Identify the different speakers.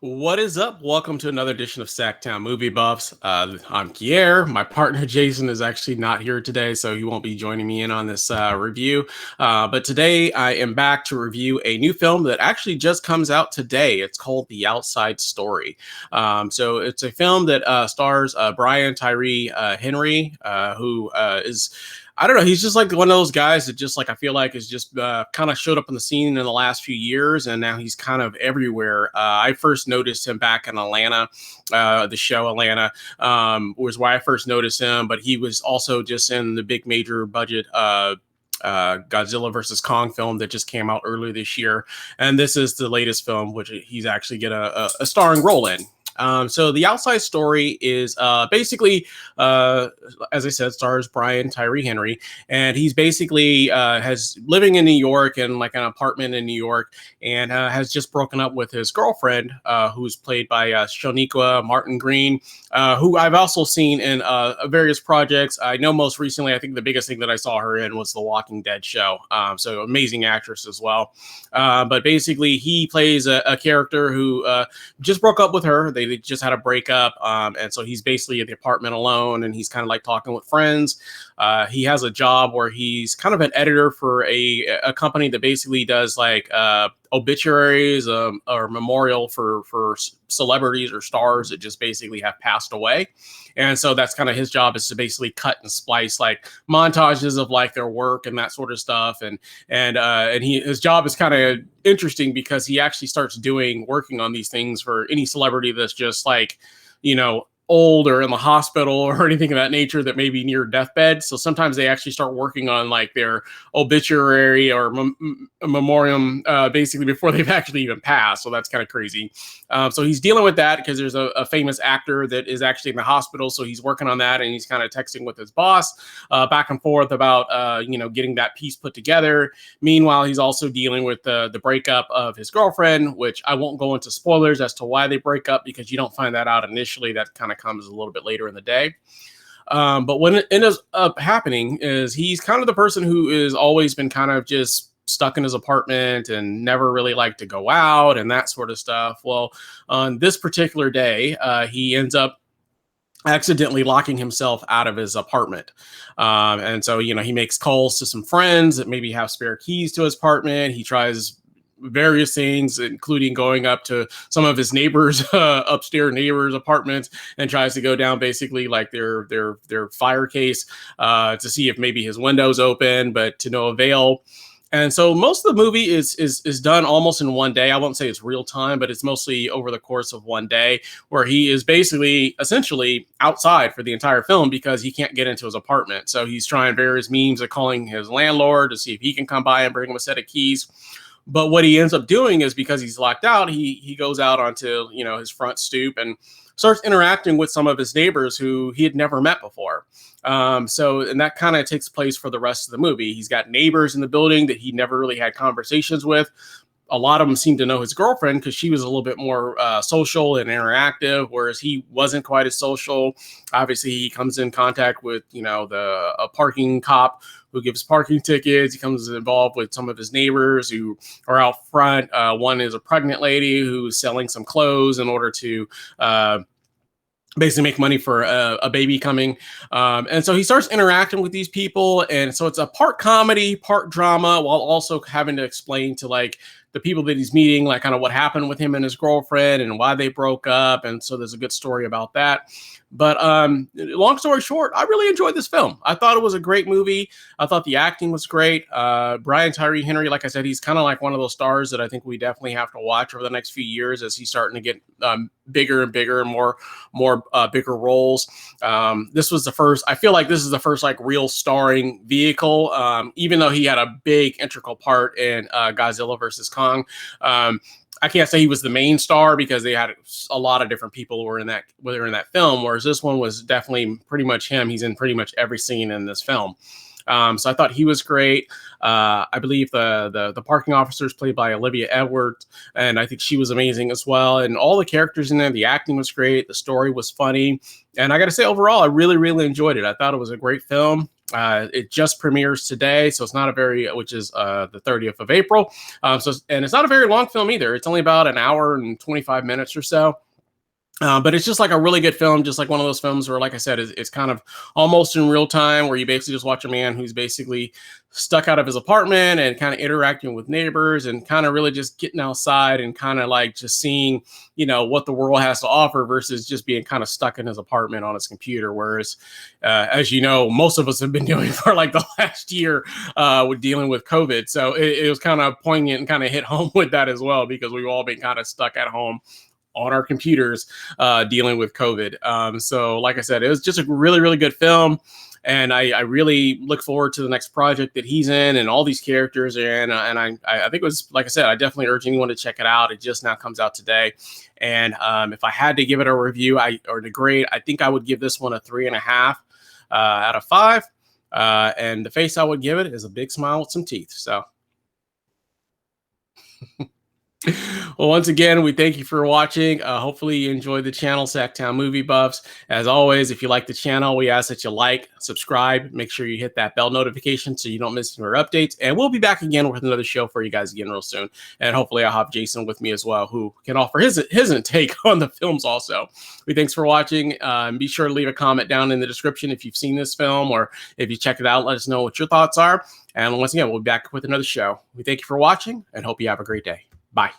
Speaker 1: What is up? Welcome to another edition of SacTown Movie Buffs. I'm Kier. My partner Jason is actually not here today, so he won't be joining me in on this review. But today I am back to review a new film that actually just comes out today. It's called The Outside Story. So it's a film that stars Brian Tyree Henry, who is I don't know. He's just like one of those guys that just like I feel like is just kind of showed up on the scene in the last few years, and now he's kind of everywhere. I first noticed him back in Atlanta, the show Atlanta was where I first noticed him, but he was also just in the big major budget. Godzilla versus Kong film that just came out earlier this year, and this is the latest film which he's actually get a starring role in. So the outside story is basically, as I said, stars Brian Tyree Henry, and he's basically has living in New York in like an apartment in New York, and has just broken up with his girlfriend, who's played by Sonequa Martin Green, who I've also seen in various projects. I know most recently, I think the biggest thing that I saw her in was the Walking Dead show. So amazing actress as well. But basically, he plays a character who just broke up with her. They just had a breakup, and so he's basically in the apartment alone, and he's kind of like talking with friends. He has a job where he's kind of an editor for a company that basically does like obituaries or memorial for celebrities or stars that just basically have passed away. And so that's kind of his job, is to basically cut and splice like montages of like their work and that sort of stuff. And his job is kind of interesting because he actually starts working on these things for any celebrity that's just like, old or in the hospital or anything of that nature that may be near deathbed. So sometimes they actually start working on like their obituary or memoriam basically before they've actually even passed. So that's kind of crazy. So he's dealing with that because there's a famous actor that is actually in the hospital. So he's working on that, and he's kind of texting with his boss back and forth about, getting that piece put together. Meanwhile, he's also dealing with the breakup of his girlfriend, which I won't go into spoilers as to why they break up because you don't find that out initially. That kind of comes a little bit later in the day. But what it ends up happening is he's kind of the person who has always been kind of just stuck in his apartment and never really liked to go out and that sort of stuff. Well, on this particular day, he ends up accidentally locking himself out of his apartment. And so, he makes calls to some friends that maybe have spare keys to his apartment. He tries various things, including going up to some of his neighbors, upstairs neighbors' apartments, and tries to go down basically like their fire case to see if maybe his window's open, but to no avail. And so most of the movie is done almost in one day. I won't say it's real time, but it's mostly over the course of one day, where he is basically essentially outside for the entire film because he can't get into his apartment. So he's trying various means of calling his landlord to see if he can come by and bring him a set of keys. But what he ends up doing is, because he's locked out, he goes out onto his front stoop and starts interacting with some of his neighbors who he had never met before. And that kind of takes place for the rest of the movie. He's got neighbors in the building that he never really had conversations with. A lot of them seem to know his girlfriend because she was a little bit more social and interactive, whereas he wasn't quite as social. Obviously, he comes in contact with, a parking cop who gives parking tickets. He comes involved with some of his neighbors who are out front. One is a pregnant lady who's selling some clothes in order to basically make money for a baby coming. And so he starts interacting with these people. And so it's a part comedy, part drama, while also having to explain to like the people that he's meeting, like kind of what happened with him and his girlfriend and why they broke up. And so there's a good story about that. But long story short, I really enjoyed this film. I thought it was a great movie. I thought the acting was great. Brian Tyree Henry, like I said, he's kind of like one of those stars that I think we definitely have to watch over the next few years as he's starting to get bigger and bigger and more bigger roles. This was the first. I feel like this is the first like real starring vehicle. Even though he had a big integral part in Godzilla versus Kong. I can't say he was the main star because they had a lot of different people who were in that film, whereas this one was definitely pretty much him. He's in pretty much every scene in this film. So I thought he was great. I believe the parking officer is played by Olivia Edwards, and I think she was amazing as well. And all the characters in there, the acting was great. The story was funny. And I got to say, overall, I really, really enjoyed it. I thought it was a great film. It just premieres today, so it's not a very, which is the 30th of April. And it's not a very long film either. It's only about an hour and 25 minutes or so. But it's just like a really good film, just like one of those films where, like I said, it's kind of almost in real time, where you basically just watch a man who's basically stuck out of his apartment and kind of interacting with neighbors and kind of really just getting outside and kind of like just seeing, what the world has to offer versus just being kind of stuck in his apartment on his computer. Whereas, as you know, most of us have been doing for like the last year with dealing with COVID. So it was kind of poignant and kind of hit home with that as well, because we've all been kind of stuck at home on our computers dealing with COVID. So like I said, it was just a really, really good film. And I really look forward to the next project that he's in and all these characters are in. And I think it was, like I said, I definitely urge anyone to check it out. It just now comes out today. And if I had to give it a review or a grade, I think I would give this one a 3.5 out of 5. And the face I would give it is a big smile with some teeth. So well, once again, we thank you for watching. Hopefully you enjoyed the channel, SacTown Movie Buffs. As always, if you like the channel, we ask that you like, subscribe, make sure you hit that bell notification so you don't miss any of our updates. And we'll be back again with another show for you guys again real soon. And hopefully I'll have Jason with me as well, who can offer his take on the films also. Thanks for watching. Be sure to leave a comment down in the description if you've seen this film, or if you check it out, let us know what your thoughts are. And once again, we'll be back with another show. We thank you for watching and hope you have a great day. Bye.